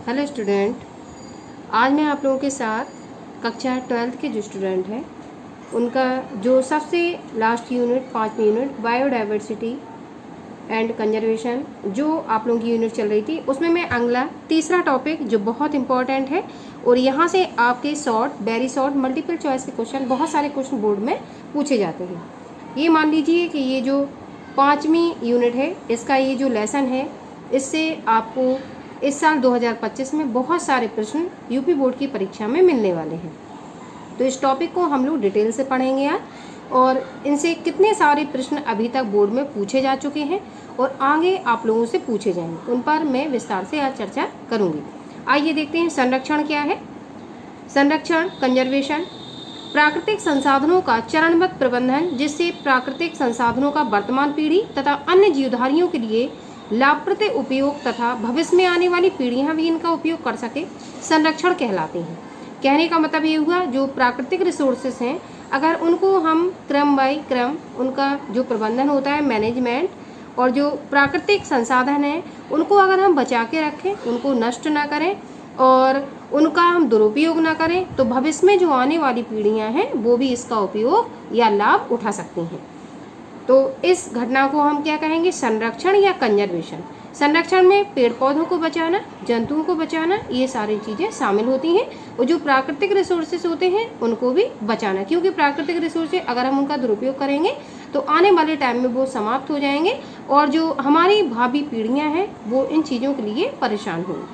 Hello student, आज मैं आप लोगों के साथ कक्षा 12th के जो स्टूडेंट हैं उनका जो सबसे लास्ट यूनिट 5वीं यूनिट बायोडाइवर्सिटी एंड कंजर्वेशन जो आप लोगों की यूनिट चल रही थी उसमें मैं अगला तीसरा टॉपिक जो बहुत इंपॉर्टेंट है और यहाँ से आपके short very short multiple choice के क्वेश्चन बहुत सारे क्वेश्चन बोर्ड में पूछे जाते हैं। ये मान लीजिए कि ये जो 5वीं यूनिट है इसका ये जो लेसन है इससे आपको इस साल 2025 में बहुत सारे प्रश्न यूपी बोर्ड की परीक्षा में मिलने वाले हैं। तो इस टॉपिक को हम लोग डिटेल से पढ़ेंगे यार, और इनसे कितने सारे प्रश्न अभी तक बोर्ड में पूछे जा चुके हैं और आगे आप लोगों से पूछे जाएंगे, उन पर मैं विस्तार से आज चर्चा करूंगी। आइए देखते हैं संरक्षण क्या है। संरक्षण कंजर्वेशन प्राकृतिक संसाधनों का चरणबद्ध प्रबंधन जिससे प्राकृतिक संसाधनों का वर्तमान पीढ़ी तथा अन्य जीवधारियों के लिए लाभप्रद उपयोग तथा भविष्य में आने वाली पीढ़ियां भी इनका उपयोग कर सके संरक्षण कहलाते हैं। कहने का मतलब ये हुआ जो प्राकृतिक रिसोर्सेस हैं अगर उनको हम क्रम बाय क्रम उनका जो प्रबंधन होता है मैनेजमेंट, और जो प्राकृतिक संसाधन हैं उनको अगर हम बचा के रखें, उनको नष्ट ना करें और उनका हम दुरुपयोग ना करें तो भविष्य में जो आने वाली पीढ़ियां हैं वो भी इसका उपयोग या लाभ उठा सकती हैं। तो इस घटना को हम क्या कहेंगे, संरक्षण या कंजर्वेशन। संरक्षण में पेड़ पौधों को बचाना, जंतुओं को बचाना, ये सारी चीज़ें शामिल होती हैं और जो प्राकृतिक रिसोर्सेज होते हैं उनको भी बचाना, क्योंकि प्राकृतिक रिसोर्सेज अगर हम उनका दुरुपयोग करेंगे तो आने वाले टाइम में वो समाप्त हो जाएंगे और जो हमारी भावी पीढ़ियाँ हैं वो इन चीज़ों के लिए परेशान होंगी।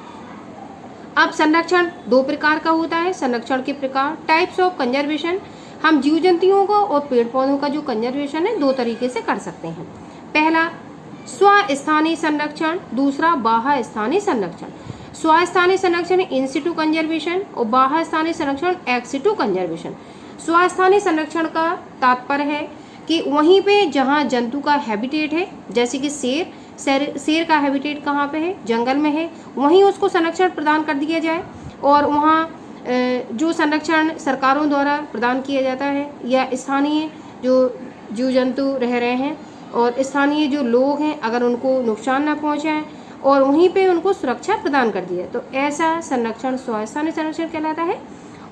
अब संरक्षण दो प्रकार का होता है। संरक्षण के प्रकार टाइप्स ऑफ कंजर्वेशन, हम जीव जंतुओं को और पेड़ पौधों का जो कंजर्वेशन है दो तरीके से कर सकते हैं। पहला स्वस्थानीय संरक्षण, दूसरा बाह्य स्थानीय संरक्षण। स्वस्थानीय संरक्षण इन सिटू कंजर्वेशन और बाह्य स्थानीय संरक्षण एक्स सिटू कंजर्वेशन। स्वस्थानीय संरक्षण का तात्पर्य है कि वहीं पे जहाँ जंतु का हैबिटेट है, जैसे कि शेर का हैबिटेट कहाँ पे है, जंगल में है, वहीं उसको संरक्षण प्रदान कर दिया जाए और वहाँ जो संरक्षण सरकारों द्वारा प्रदान किया जाता है या स्थानीय जो जीव जंतु रह रहे हैं और स्थानीय जो लोग हैं अगर उनको नुकसान ना पहुंचाएं और वहीं पे उनको सुरक्षा प्रदान कर दिया तो ऐसा संरक्षण स्वस्थानीय संरक्षण कहलाता है।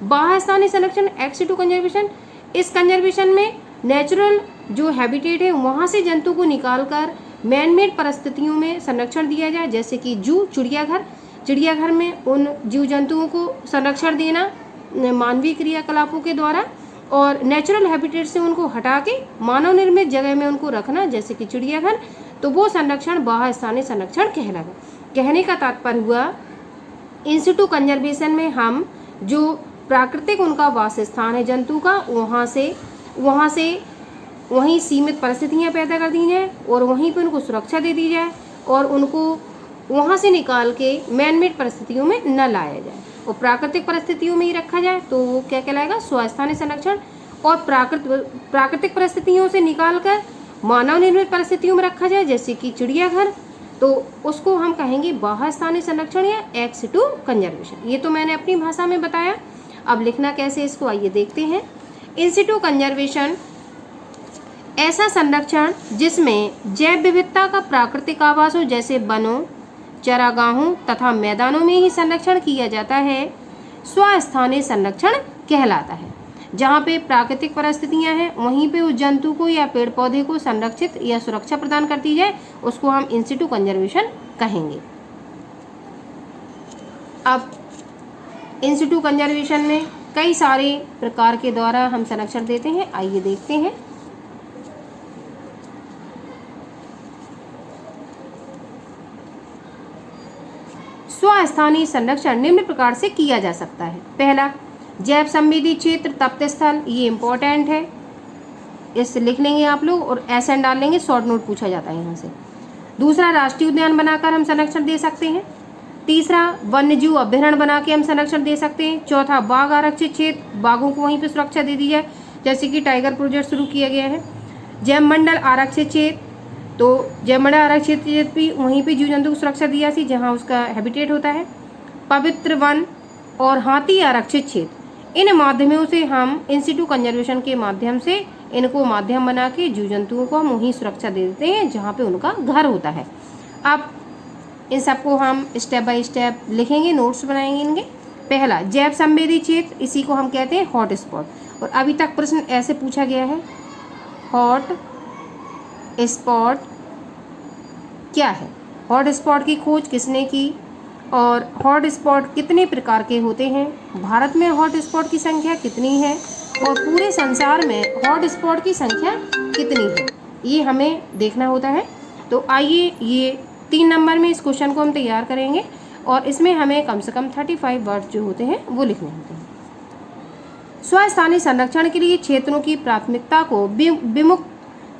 बाह्य स्थानीय संरक्षण एक्स सिटू कंजर्वेशन, इस कंजर्वेशन में नेचुरल जो हैबिटेट है वहाँ से जंतु को निकाल कर मैन मेड परिस्थितियों में संरक्षण दिया जाए, जैसे कि जू चिड़ियाघर में उन जीव जंतुओं को संरक्षण देना मानवीय क्रियाकलापों के द्वारा और नेचुरल हैबिटेट से उनको हटा के मानव निर्मित जगह में उनको रखना, जैसे कि चिड़ियाघर, तो वो संरक्षण बाह्य स्थानीय संरक्षण कहलाएगा। कहने का तात्पर्य हुआ इन सिटू कंजर्वेशन में हम जो प्राकृतिक उनका वासस्थान है जंतु का वहाँ से वहीं सीमित परिस्थितियाँ पैदा कर दी जाए और वहीं पर उनको सुरक्षा दे दी जाए और उनको वहाँ से निकाल के मैनमेड परिस्थितियों में न लाया जाए और प्राकृतिक परिस्थितियों में ही रखा जाए तो वो क्या कहलाएगा, स्वस्थानीय संरक्षण। और प्राकृतिक परिस्थितियों से निकालकर मानव निर्मित परिस्थितियों में रखा जाए, जैसे कि चिड़ियाघर, तो उसको हम कहेंगे बाह्य स्थानीय संरक्षण या एक्स सिटू कंजर्वेशन। ये तो मैंने अपनी भाषा में बताया, अब लिखना कैसे इसको आइए देखते हैं। इन सिटू कंजर्वेशन ऐसा संरक्षण जिसमें जैव विविधता का प्राकृतिक आवास हो, जैसे वनों, चरागाहों तथा मैदानों में ही संरक्षण किया जाता है, स्वस्थानीय संरक्षण कहलाता है। जहाँ पे प्राकृतिक परिस्थितियाँ हैं वहीं पे उस जंतु को या पेड़ पौधे को संरक्षित या सुरक्षा प्रदान कर दी जाए उसको हम इन सिटू कंजर्वेशन कहेंगे। अब इन सिटू कंजर्वेशन में कई सारे प्रकार के द्वारा हम संरक्षण देते हैं, आइए देखते हैं। स्वस्थानीय संरक्षण निम्न प्रकार से किया जा सकता है। पहला, जैव संवेदी क्षेत्र तप्त स्थल, ये इम्पोर्टेंट है, इस लिख लेंगे आप लोग और एसएन डाल लेंगे, शॉर्ट नोट पूछा जाता है यहाँ से। दूसरा, राष्ट्रीय उद्यान बनाकर हम संरक्षण दे सकते हैं। तीसरा, वन्यजीव अभ्यारण्य बना के हम संरक्षण दे सकते हैं। चौथा, बाघ आरक्षित क्षेत्र, बाघों को वहीं पर सुरक्षा दे दी जाए, जैसे कि टाइगर प्रोजेक्ट शुरू किया गया है। जैव मंडल आरक्षित क्षेत्र, तो जयमंडल आरक्षित क्षेत्र भी वहीं पे जीव जंतु को सुरक्षा दी जाती जहाँ उसका हैबिटेट होता है। पवित्र वन और हाथी आरक्षित क्षेत्र, इन माध्यमों से हम इन सिटू कंजर्वेशन के माध्यम से इनको माध्यम बना के जीव जंतुओं को हम वहीं सुरक्षा दे देते हैं जहाँ पे उनका घर होता है। अब इन सबको हम स्टेप बाय स्टेप लिखेंगे, नोट्स बनाएंगे इनके। पहला, जैव संवेदी क्षेत्र, इसी को हम कहते हैं हॉट स्पॉट। और अभी तक प्रश्न ऐसे पूछा गया है, हॉट स्पॉट क्या है, हॉट स्पॉट की खोज किसने की, और हॉट स्पॉट कितने प्रकार के होते हैं, भारत में हॉट स्पॉट की संख्या कितनी है, और पूरे संसार में हॉट स्पॉट की संख्या कितनी है, ये हमें देखना होता है। तो आइए ये 3 नंबर में इस क्वेश्चन को हम तैयार करेंगे, और इसमें हमें कम से कम 35 वर्ड जो होते हैं वो लिखने होते हैं। स्वस्थानीय संरक्षण के लिए क्षेत्रों की प्राथमिकता को विमुक्त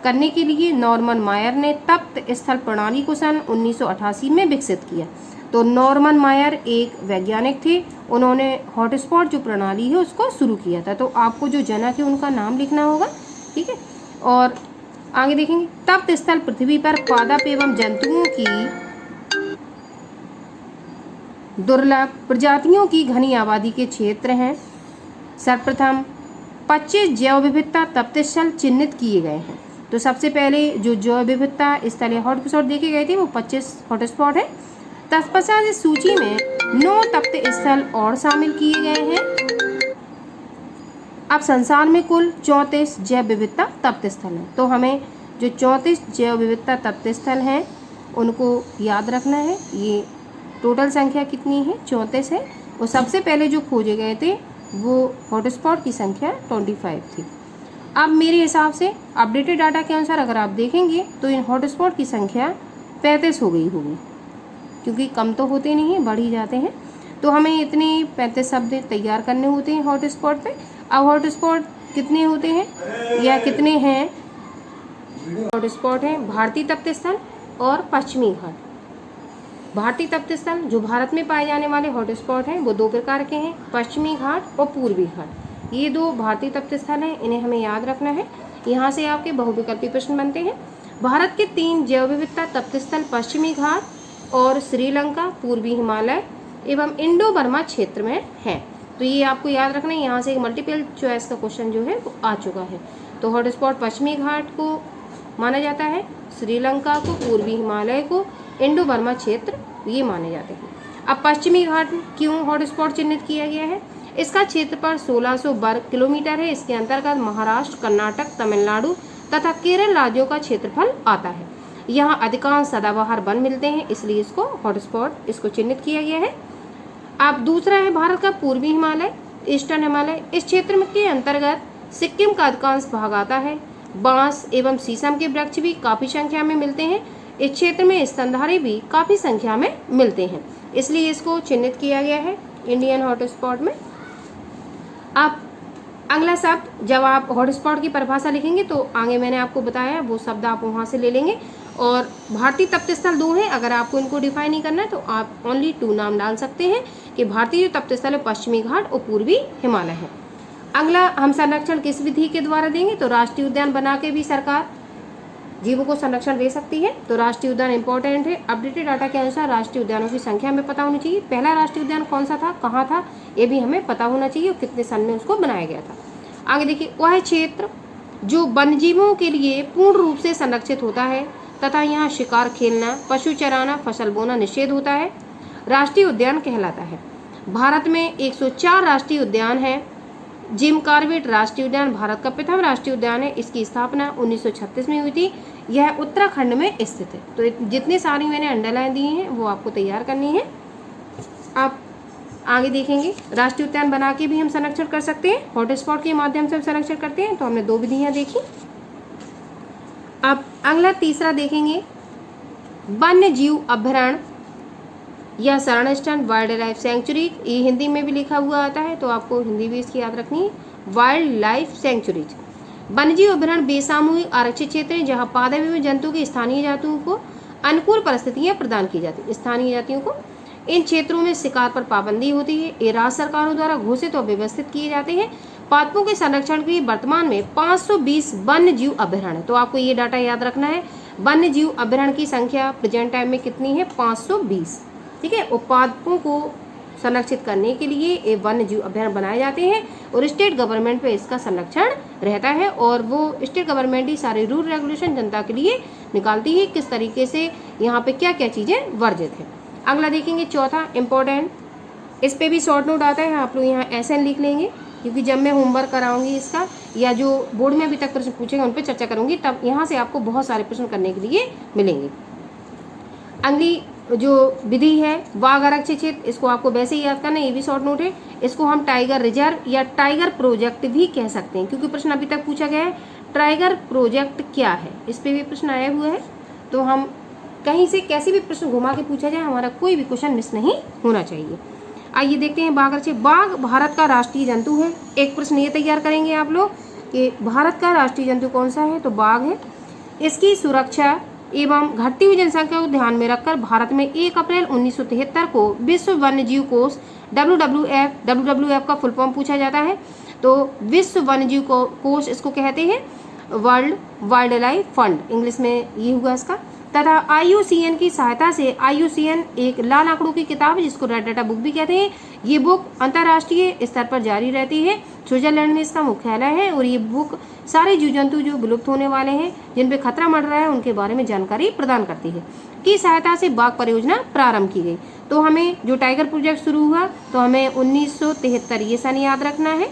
करने के लिए नॉर्मन मायर ने तप्त स्थल प्रणाली को सन 1988 में विकसित किया। तो नॉर्मन मायर एक वैज्ञानिक थे, उन्होंने हॉटस्पॉट जो प्रणाली है उसको शुरू किया था। तो आपको जो जनक है उनका नाम लिखना होगा, ठीक है। और आगे देखेंगे, तप्त स्थल पृथ्वी पर पादप एवं जंतुओं की दुर्लभ प्रजातियों की घनी आबादी के क्षेत्र हैं। सर्वप्रथम 25 जैव विविधता तप्त स्थल चिन्हित किए गए हैं। तो सबसे पहले जो जैव विविधता स्थलीय हॉटस्पॉट देखे गए थे वो 25 हॉटस्पॉट है। तत्पश्चात इस सूची में 9 तप्त स्थल और शामिल किए गए हैं। अब संसार में कुल 34 जैव विविधता तप्त स्थल हैं। तो हमें जो 34 जैव विविधता तप्त स्थल हैं उनको याद रखना है। ये टोटल संख्या कितनी है, 34 है। और सबसे पहले जो खोजे गए थे वो हॉटस्पॉट की संख्या 25 थी। अब मेरे हिसाब से अपडेटेड डाटा के अनुसार अगर आप देखेंगे तो इन हॉटस्पॉट की संख्या 35 हो गई होगी, क्योंकि कम तो होते नहीं हैं, बढ़ ही जाते हैं। तो हमें इतने 35 शब्द तैयार करने होते हैं हॉटस्पॉट पे। अब हॉटस्पॉट कितने होते हैं या कितने हैं? हॉटस्पॉट हैं भारतीय तप्त स्थल और पश्चिमी घाट। भारतीय तप्त स्थल जो भारत में पाए जाने वाले हॉटस्पॉट हैं वो 2 प्रकार के हैं, पश्चिमी घाट और पूर्वी घाट। ये 2 भारतीय तप्त स्थल हैं, इन्हें हमें याद रखना है। यहाँ से आपके बहुविकल्पी प्रश्न बनते हैं। भारत के 3 जैव विविधता तप्त स्थल पश्चिमी घाट और श्रीलंका, पूर्वी हिमालय एवं इंडो बर्मा क्षेत्र में है। तो ये आपको याद रखना है। यहाँ से एक मल्टीपल चॉइस का क्वेश्चन जो है वो आ चुका है। तो हॉटस्पॉट पश्चिमी घाट को माना जाता है, श्रीलंका को, पूर्वी हिमालय को, इंडो बर्मा क्षेत्र ये माने जाते हैं। अब पश्चिमी घाट क्यों हॉटस्पॉट चिन्हित किया गया है? इसका क्षेत्रफल 1600 वर्ग किलोमीटर है। इसके अंतर्गत महाराष्ट्र, कर्नाटक, तमिलनाडु तथा केरल राज्यों का क्षेत्रफल आता है। यहाँ अधिकांश सदाबहार वन मिलते हैं, इसलिए इसको हॉटस्पॉट इसको चिन्हित किया गया है। अब दूसरा है भारत का पूर्वी हिमालय, ईस्टर्न हिमालय। इस क्षेत्र के अंतर्गत सिक्किम का अधिकांश भाग आता है। बांस एवं शीशम के वृक्ष भी काफी संख्या में मिलते हैं। इस क्षेत्र में स्तनधारी भी काफी संख्या में मिलते हैं, इसलिए इसको चिन्हित किया गया है इंडियन हॉटस्पॉट में। अब अगला शब्द, जब आप हॉटस्पॉट की परिभाषा लिखेंगे तो आगे मैंने आपको बताया वो शब्द आप वहाँ से ले लेंगे। और भारतीय तप्त स्थल 2 हैं, अगर आपको इनको डिफाइन नहीं करना है तो आप ओनली 2 नाम डाल सकते हैं कि भारतीय तप्त स्थल है पश्चिमी घाट और पूर्वी हिमालय है। अगला, हम संरक्षण किस विधि के द्वारा देंगे? तो राष्ट्रीय उद्यान बना के भी सरकार जीवों को संरक्षण दे सकती है। तो राष्ट्रीय उद्यान इंपॉर्टेंट है। अपडेटेड डाटा के अनुसार राष्ट्रीय उद्यानों की संख्या हमें पता होनी चाहिए। पहला राष्ट्रीय उद्यान कौन सा था, कहाँ था, ये भी हमें पता होना चाहिए और कितने सन में उसको बनाया गया था। आगे देखिए, वह क्षेत्र जो वन्यजीवों के लिए पूर्ण रूप से संरक्षित होता है तथा यहाँ शिकार खेलना, पशु चराना, फसल बोना निषेध होता है, राष्ट्रीय उद्यान कहलाता है। भारत में 104 राष्ट्रीय उद्यान हैं। जिम कॉर्बेट राष्ट्रीय उद्यान भारत का प्रथम राष्ट्रीय उद्यान है। इसकी स्थापना 1936 में हुई थी। यह उत्तराखंड में स्थित है। तो जितनी सारी मैंने अंडरलाइन दी हैं वो आपको तैयार करनी है। आप आगे देखेंगे, राष्ट्रीय उद्यान बना के भी हम संरक्षण कर सकते हैं, हॉटस्पॉट के माध्यम से हम संरक्षण करते हैं। तो हमने 2 विधियाँ देखी। अब अगला तीसरा देखेंगे, वन्य जीव अभयारण्य या शरण वाइल्ड लाइफ सेंचुरी। ये हिंदी में भी लिखा हुआ आता है, तो आपको हिंदी भी इसकी याद रखनी है, वाइल्ड लाइफ सेंचुरीज। वन्यजीव अभयारण्य बेसामूहिक आरक्षित क्षेत्र है जहाँ पादप एवं जंतु की स्थानीय जातियों को अनुकूल परिस्थितियाँ प्रदान की जाती हैं। स्थानीय जातियों को इन क्षेत्रों में शिकार पर पाबंदी होती है। ये राज्य सरकारों द्वारा घोषित और व्यवस्थित किए जाते हैं। पादपों के संरक्षण के लिए वर्तमान में 520 वन्य जीव अभयारण्य। तो आपको ये डाटा याद रखना है, वन्य जीव अभयारण्य की संख्या प्रेजेंट टाइम में कितनी है, 520। ठीक है। और पादपों को संरक्षित करने के लिए ये वन्य जीव अभयारण्य बनाए जाते हैं और स्टेट गवर्नमेंट पे इसका संरक्षण रहता है। और वो स्टेट गवर्नमेंट ही सारे रूल रेगुलेशन जनता के लिए निकालती है, किस तरीके से यहाँ पे क्या क्या चीज़ें वर्जित है। अगला देखेंगे चौथा इम्पोर्टेंट, इस पे भी शॉर्ट नोट आता है, आप लोग यहाँ SN लिख लेंगे, क्योंकि जब मैं होमवर्क कराऊंगी इसका या जो बोर्ड में अभी तक प्रश्न पूछेंगे उन पर चर्चा करूंगी, तब यहाँ से आपको बहुत सारे प्रश्न करने के लिए मिलेंगे। अगली जो विधि है बाघ आरक्षित क्षेत्र, इसको आपको वैसे ही याद करना है, ये भी शॉर्ट नोट है। इसको हम टाइगर रिजर्व या टाइगर प्रोजेक्ट भी कह सकते हैं, क्योंकि प्रश्न अभी तक पूछा गया है टाइगर प्रोजेक्ट क्या है, इस पर भी प्रश्न आए हुए हैं। तो हम कहीं से कैसे भी प्रश्न घुमा के पूछा जाए, हमारा कोई भी क्वेश्चन मिस नहीं होना चाहिए। आइए देखते हैं बाघ आरक्षित। बाघ भारत का राष्ट्रीय जंतु है। एक प्रश्न ये तैयार करेंगे आप लोग कि भारत का राष्ट्रीय जंतु कौन सा है, तो बाघ है। इसकी सुरक्षा एवं घटती हुई जनसंख्या को ध्यान में रखकर भारत में 1 अप्रैल 1973 को विश्व वन्यजीव कोष WWF का फुल फॉर्म पूछा जाता है, तो विश्व वन्यजीव कोष इसको कहते हैं, world wild life fund English में ये हुआ इसका। तथा IUCN की सहायता से, IUCN एक लाल आंकड़ों की किताब है जिसको रेड डाटा बुक भी कहते हैं। ये बुक अंतर्राष्ट्रीय स्तर पर जारी रहती है, स्विट्जरलैंड में इसका मुख्यालय है, और ये बुक सारे जीव जंतु जो विलुप्त होने वाले हैं, जिन पे खतरा मंडरा रहा है, उनके बारे में जानकारी प्रदान करती है। की सहायता से बाघ परियोजना प्रारंभ की गई। तो हमें जो टाइगर प्रोजेक्ट शुरू हुआ, तो हमें 1973 ये सन याद रखना है,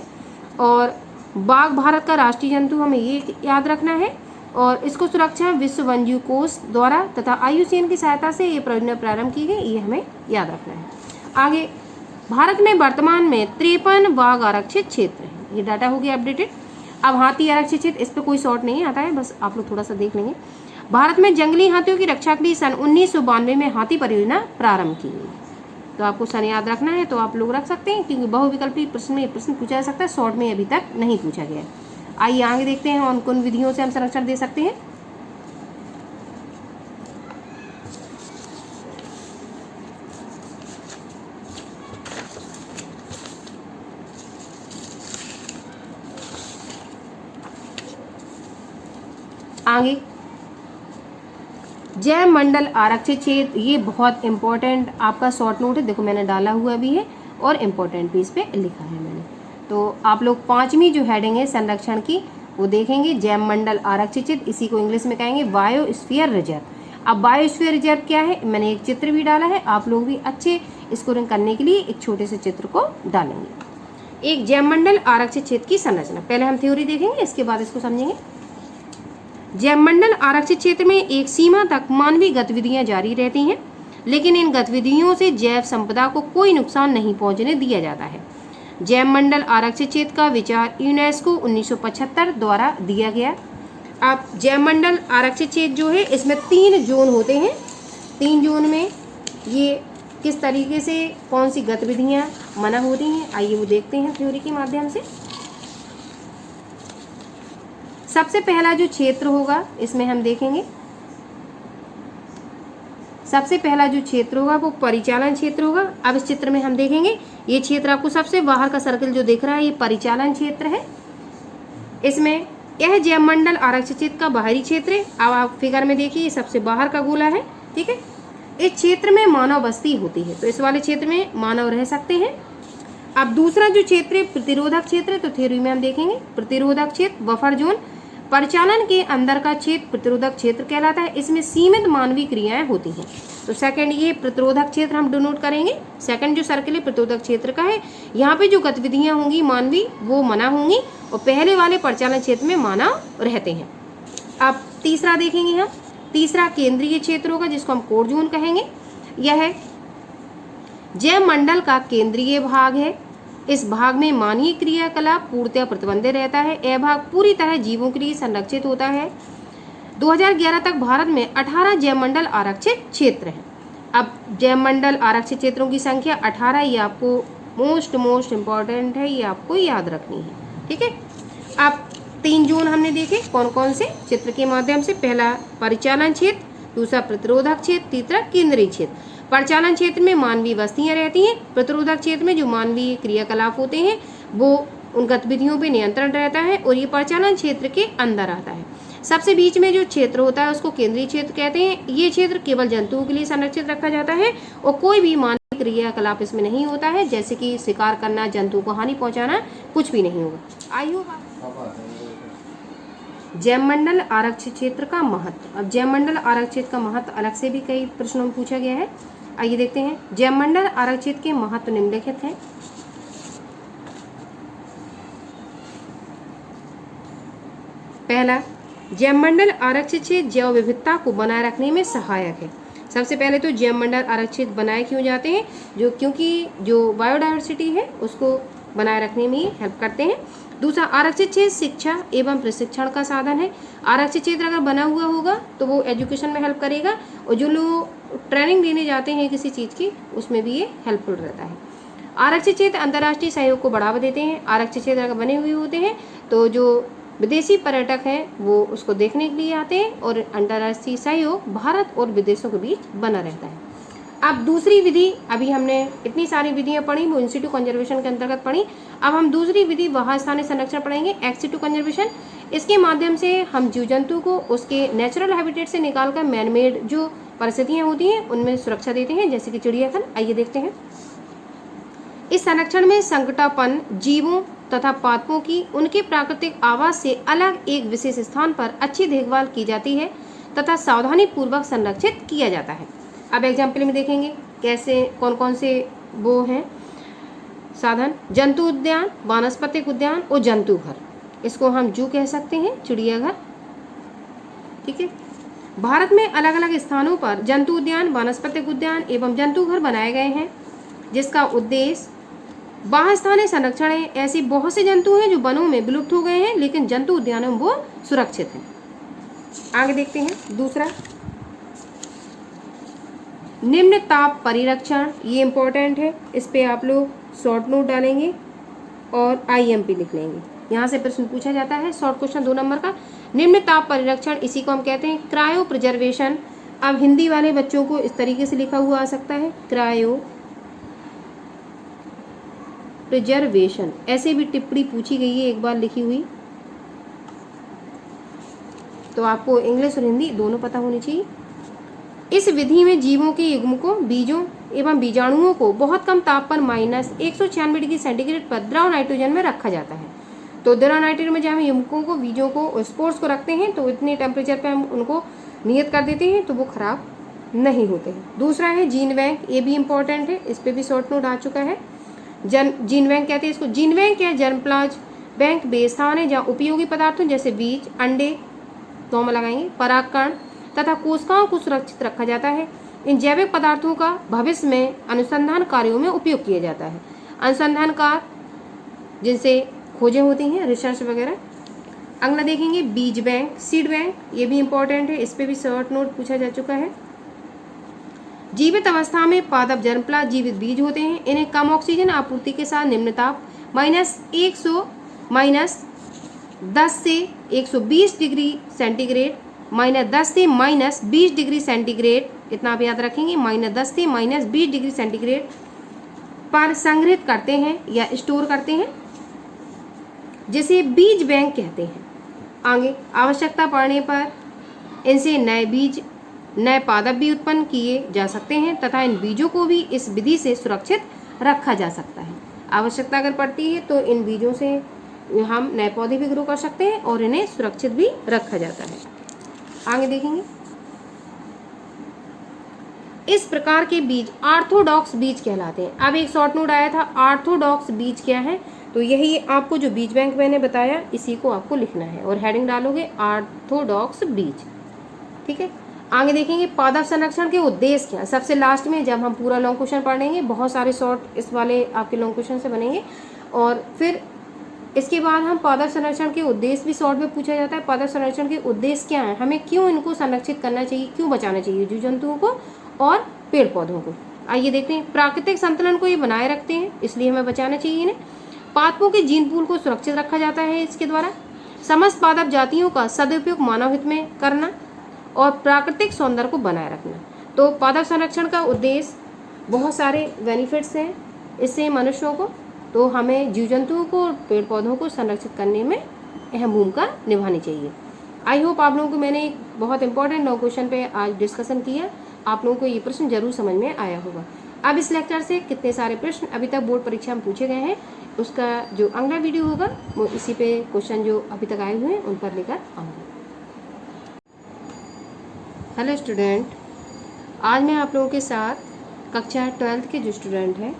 और बाघ भारत का राष्ट्रीय जंतु हमें ये याद रखना है, और इसको सुरक्षा विश्व वन्यजीव कोष द्वारा तथा IUCN की सहायता से ये परियोजना प्रारंभ की गई, ये हमें याद रखना है। आगे, भारत में वर्तमान में 53 बाघ आरक्षित क्षेत्र हैं, ये डाटा हो गया अपडेटेड। अब हाथी आरक्षित क्षेत्र, इस पर कोई शॉर्ट नहीं आता है, बस आप लोग थोड़ा सा देख लेंगे। भारत में जंगली हाथियों की रक्षा के लिए सन 1992 में हाथी परियोजना प्रारंभ की गई। तो आपको सन याद रखना है, तो आप लोग रख सकते हैं, क्योंकि बहुविकल्पी प्रश्न में ये प्रश्न पूछा जा सकता है, शॉर्ट में अभी तक नहीं पूछा गया है। आइए आगे देखते हैं और कौन विधियों से हम संरक्षण दे सकते हैं। आगे, जैव मंडल आरक्षित क्षेत्र, ये बहुत इंपॉर्टेंट आपका शॉर्ट नोट है, देखो मैंने डाला हुआ भी है और इम्पोर्टेंट भी इस पे लिखा है मैंने। तो आप लोग 5वीं जो हेडिंग है संरक्षण की वो देखेंगे, जैव मंडल आरक्षित क्षेत्र, इसी को इंग्लिश में कहेंगे बायोस्फीयर रिजर्व। अब बायोस्फीयर रिजर्व क्या है, मैंने एक चित्र भी डाला है, आप लोग भी अच्छे स्कोरिंग करने के लिए एक छोटे से चित्र को डालेंगे। एक जैव मंडल आरक्षित क्षेत्र की संरचना, पहले हम थ्योरी देखेंगे, इसके बाद इसको समझेंगे। जैव मंडल आरक्षित क्षेत्र में एक सीमा तक मानवीय गतिविधियां जारी रहती हैं, लेकिन इन गतिविधियों से जैव संपदा को कोई नुकसान नहीं पहुंचने दिया जाता है। जैव मंडल आरक्षित क्षेत्र का विचार यूनेस्को 1975 द्वारा दिया गया। अब जैव मंडल आरक्षित क्षेत्र जो है, इसमें 3 जोन होते हैं। 3 जोन में ये किस तरीके से कौन सी गतिविधियां मना होती हैं, आइए वो देखते हैं थ्योरी के माध्यम से। सबसे पहला जो क्षेत्र होगा, इसमें हम देखेंगे, सबसे पहला जो क्षेत्र होगा वो परिचालन क्षेत्र होगा। अब इस चित्र में हम देखेंगे, ये क्षेत्र आपको सबसे बाहर का सर्कल जो दिख रहा है, ये परिचालन क्षेत्र है। इसमें यह जैव मंडल आरक्षित क्षेत्र का बाहरी क्षेत्र है। अब आप फिगर में देखिए, ये सबसे बाहर का गोला है, ठीक है। इस क्षेत्र में मानव बस्ती होती है, तो इस वाले क्षेत्र में मानव रह सकते हैं। अब दूसरा जो क्षेत्र है प्रतिरोधक क्षेत्र है, तो थ्योरी में हम देखेंगे प्रतिरोधक क्षेत्र, बफर जोन, परिचालन के अंदर का क्षेत्र प्रतिरोधक क्षेत्र कहलाता है। इसमें सीमित मानवीय क्रियाएं होती हैं। तो सेकंड ये प्रतिरोधक क्षेत्र हम डिनोट करेंगे। सेकंड जो सर्कल है प्रतिरोधक क्षेत्र का है, यहाँ पे जो गतिविधियां होंगी मानवीय वो मना होंगी, और पहले वाले परिचालन क्षेत्र में मानव रहते हैं। अब तीसरा देखेंगे हम, तीसरा केंद्रीय क्षेत्र होगा, जिसको हम कोर जोन कहेंगे। यह जैव मंडल का केंद्रीय भाग है। इस भाग में मानवीय क्रियाकलाप पूर्णतः प्रतिबंधित रहता है। यह भाग पूरी तरह जीवों के लिए संरक्षित होता है। 2011 तक भारत में 18 जैव मंडल आरक्षित क्षेत्र हैं। अब जैव मंडल आरक्षित क्षेत्रों की संख्या 18, ये आपको मोस्ट इम्पॉर्टेंट है, ये आपको याद रखनी है, ठीक है। अब 3 जोन हमने देखे कौन कौन से, चित्र के माध्यम से। पहला परिचालन क्षेत्र, दूसरा प्रतिरोधक क्षेत्र, तीसरा केंद्रीय क्षेत्र। परिचालन क्षेत्र में मानवीय बस्तियां रहती हैं। प्रतिरोधक क्षेत्र में जो मानवीय क्रियाकलाप होते हैं वो उन गतिविधियों पे नियंत्रण रहता है, और ये परिचालन क्षेत्र के अंदर आता है। सबसे बीच में जो क्षेत्र होता है उसको केंद्रीय क्षेत्र कहते हैं। ये क्षेत्र केवल जंतुओं के लिए संरक्षित रखा जाता है, और कोई भी मानवीय क्रियाकलाप इसमें नहीं होता है, जैसे कि शिकार करना, जंतुओं को हानि पहुंचाना, कुछ भी नहीं होगा। आइए जैव मंडल आरक्षित क्षेत्र का महत्व। अब जैव मंडल आरक्षित का महत्व अलग से भी कई प्रश्नों में पूछा गया है। आइए देखते हैं। जैवमंडल आरक्षित के महत्व निम्नलिखित हैं। पहला, जैवमंडल आरक्षित क्षेत्र जैव विविधता को बनाए रखने में सहायक है। सबसे पहले तो जैवमंडल आरक्षित बनाए क्यों जाते हैं, क्योंकि जो बायोडायवर्सिटी है उसको बनाए रखने में हेल्प करते हैं। दूसरा, आरक्षित क्षेत्र शिक्षा एवं प्रशिक्षण का साधन है। आरक्षित क्षेत्र अगर बना हुआ होगा तो वो एजुकेशन में हेल्प करेगा, और जो लोग ट्रेनिंग देने जाते हैं किसी चीज़ की उसमें भी ये हेल्पफुल रहता है। आरक्षित क्षेत्र अंतर्राष्ट्रीय सहयोग को बढ़ावा देते हैं। आरक्षित क्षेत्र अगर बने हुए होते हैं तो जो विदेशी पर्यटक हैं वो उसको देखने के लिए आते हैं, और अंतर्राष्ट्रीय सहयोग भारत और विदेशों के बीच बना रहता है। अब दूसरी विधि, अभी हमने इतनी सारी विधियां पढ़ी, वो इंस्टीट्यूट कंजर्वेशन के अंतर्गत पढ़ी। अब हम दूसरी विधि वहाँ स्थानीय संरक्षण पढ़ेंगे, एक्स-सिटू कंजर्वेशन। इसके माध्यम से हम जीव जंतु को उसके नेचुरल हैबिटेट से निकालकर मैन मेड जो परिस्थितियाँ होती हैं उनमें सुरक्षा देते हैं, जैसे कि चिड़ियाघर। आइए देखते हैं। इस संरक्षण में संकटापन्न जीवों तथा पादपों की उनके प्राकृतिक आवास से अलग एक विशेष स्थान पर अच्छी देखभाल की जाती है तथा सावधानी पूर्वक संरक्षित किया जाता है। अब एग्जाम्पल में देखेंगे कैसे कौन कौन से वो हैं साधन। जंतु उद्यान, वानस्पतिक उद्यान और जंतु घर, इसको हम जू कह सकते हैं, चिड़ियाघर। ठीक है। भारत में अलग अलग स्थानों पर जंतु उद्यान, वानस्पतिक उद्यान एवं जंतु घर बनाए गए हैं, जिसका उद्देश्य बाह्य स्थानीय संरक्षण है। ऐसे बहुत से जंतु हैं जो वनों में विलुप्त हो गए हैं, लेकिन जंतु उद्यानों में वो सुरक्षित हैं। आगे देखते हैं। दूसरा, निम्न ताप परिरक्षण, ये इंपॉर्टेंट है, इस पे आप लोग शॉर्ट नोट डालेंगे और IMP लिख लेंगे। यहाँ से प्रश्न पूछा जाता है, शॉर्ट क्वेश्चन 2 नंबर का। निम्न ताप परिरक्षण, इसी को हम कहते हैं क्रायो प्रिजर्वेशन। अब हिंदी वाले बच्चों को इस तरीके से लिखा हुआ आ सकता है, क्रायो प्रिजर्वेशन। ऐसे भी टिप्पणी पूछी गई है एक बार लिखी हुई, तो आपको इंग्लिश और हिंदी दोनों पता होनी चाहिए। इस विधि में जीवों के युग्मकों, बीजों एवं बीजाणुओं को बहुत कम ताप पर -196 डिग्री सेंटीग्रेड पर द्रव नाइट्रोजन में रखा जाता है। तो द्रव नाइट्रोजन में जब हम युग्मकों को, बीजों को, स्पोर्स को रखते हैं तो इतने टेम्परेचर पे हम उनको नियत कर देते हैं तो वो खराब नहीं होते हैं। दूसरा है जीन बैंक, ये भी इंपॉर्टेंट है, इस पर भी शॉर्ट नोट आ चुका है। जीन बैंक कहते हैं इसको। जीन बैंक या जर्मप्लाज बैंक वे स्थान है जहाँ उपयोगी पदार्थों जैसे बीज, अंडे, तो हम लगाएंगे, परागकण तथा कोशिकाओं को सुरक्षित रखा जाता है। इन जैविक पदार्थों का भविष्य में अनुसंधान कार्यों में उपयोग किया जाता है। अनुसंधानकार जिनसे खोजें होती हैं, रिसर्च वगैरह। अगला देखेंगे बीज बैंक, सीड बैंक, ये भी इंपॉर्टेंट है, इस पर भी शॉर्ट नोट पूछा जा चुका है। जीवित अवस्था में पादप जर्मप्लाज जीवित बीज होते हैं। इन्हें कम ऑक्सीजन आपूर्ति के साथ निम्न ताप -10 से 120 डिग्री सेंटीग्रेड, -10 से -20 डिग्री सेंटीग्रेड, इतना आप याद रखेंगे, -10 से -20 डिग्री सेंटीग्रेड पर संग्रहित करते हैं या स्टोर करते हैं, जिसे बीज बैंक कहते हैं। आगे आवश्यकता पड़ने पर इनसे नए बीज, नए पादप भी उत्पन्न किए जा सकते हैं तथा इन बीजों को भी इस विधि से सुरक्षित रखा जा सकता है। आवश्यकता अगर पड़ती है तो इन बीजों से हम नए पौधे भी ग्रो कर सकते हैं और इन्हें सुरक्षित भी रखा जाता है। आगे देखेंगे। इस प्रकार के बीज ऑर्थोडॉक्स बीज कहलाते हैं। अब एक शॉर्ट नोट आया था, ऑर्थोडॉक्स बीज क्या है, तो यही आपको जो बीज बैंक मैंने बताया इसी को आपको लिखना है और हेडिंग डालोगे ऑर्थोडॉक्स बीज। ठीक है। आगे देखेंगे पादप संरक्षण के उद्देश्य क्या है। सबसे लास्ट में जब हम पूरा लॉन्ग क्वेश्चन पढ़ेंगे, बहुत सारे शॉर्ट इस वाले आपके लॉन्ग क्वेश्चन से बनेंगे, और फिर इसके बाद हम पादप संरक्षण के उद्देश्य भी शॉर्ट में पूछा जाता है। पादप संरक्षण के उद्देश्य क्या है, हमें क्यों इनको संरक्षित करना चाहिए, क्यों बचाना चाहिए जीव जंतुओं को और पेड़ पौधों को। आइए देखते हैं। प्राकृतिक संतुलन को ये बनाए रखते हैं, इसलिए हमें बचाना चाहिए इन्हें। पादपों के जीन पूल को सुरक्षित रखा जाता है इसके द्वारा। समस्त पादप जातियों का सदुपयोग मानव हित में करना और प्राकृतिक सौंदर्य को बनाए रखना। तो पादप संरक्षण का उद्देश्य बहुत सारे बेनिफिट्स हैं इससे मनुष्यों को, तो हमें जीव जंतुओं को और पेड़ पौधों को संरक्षित करने में अहम भूमिका निभानी चाहिए। आई होप आप लोगों को मैंने एक बहुत इंपॉर्टेंट लॉन्ग क्वेश्चन पे आज डिस्कशन किया, आप लोगों को ये प्रश्न जरूर समझ में आया होगा। अब इस लेक्चर से कितने सारे प्रश्न अभी तक बोर्ड परीक्षा में पूछे गए हैं, उसका जो अगला वीडियो होगा वो इसी पे क्वेश्चन जो अभी तक आए हुए हैं उन पर लेकर आऊँगी। हेलो स्टूडेंट, आज मैं आप लोगों के साथ कक्षा 12th के जो स्टूडेंट हैं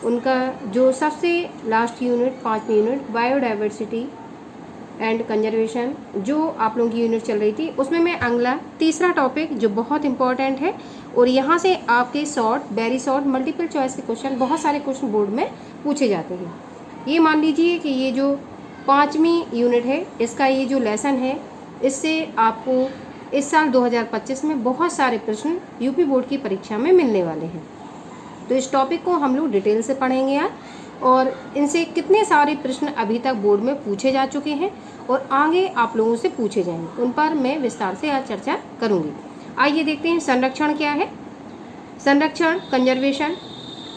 उनका जो सबसे लास्ट यूनिट 5वीं यूनिट बायोडाइवर्सिटी एंड कंजर्वेशन जो आप लोगों की यूनिट चल रही थी, उसमें मैं अगला तीसरा टॉपिक जो बहुत इंपॉर्टेंट है और यहाँ से आपके short very short multiple choice के क्वेश्चन, बहुत सारे क्वेश्चन बोर्ड में पूछे जाते हैं। ये मान लीजिए कि ये जो 5वीं यूनिट है, इसका ये जो लेसन है, इससे आपको इस साल 2025 में बहुत सारे प्रश्न यूपी बोर्ड की परीक्षा में मिलने वाले हैं। तो इस टॉपिक को हम लोग डिटेल से पढ़ेंगे यार, और इनसे कितने सारे प्रश्न अभी तक बोर्ड में पूछे जा चुके हैं और आगे आप लोगों से पूछे जाएंगे, उन पर मैं विस्तार से आज चर्चा करूंगी। आइए देखते हैं संरक्षण क्या है। संरक्षण कंजर्वेशन